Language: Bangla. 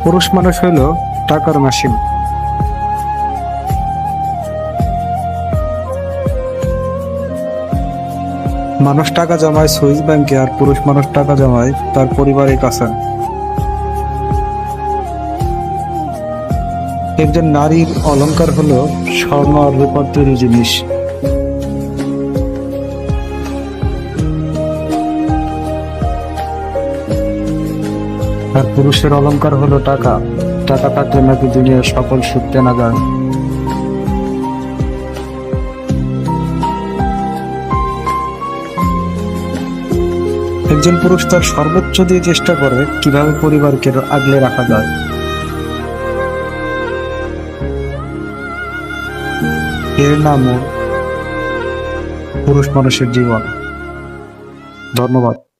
পুরুষ মানুষ হইল টাকার মেশিন। মানুষ টাকা জমায় সুইস ব্যাংকে, আর পুরুষ মানুষ টাকা জমায় তার পরিবারের কাছে। একজন নারীর অলংকার হলো স্বর্ণ আর রূপার তৈরি জিনিস। আর পুরুষের অলংকার হলো টাকা। টাকা থাকলে নাকি দুনিয়ার সকল সুখ কেনা যায়। একজন পুরুষ তার সর্বোচ্চ দিয়ে চেষ্টা করে কিভাবে পরিবারকে আগলে রাখা যায়। এর নামও পুরুষ মানুষের জীবন। ধন্যবাদ।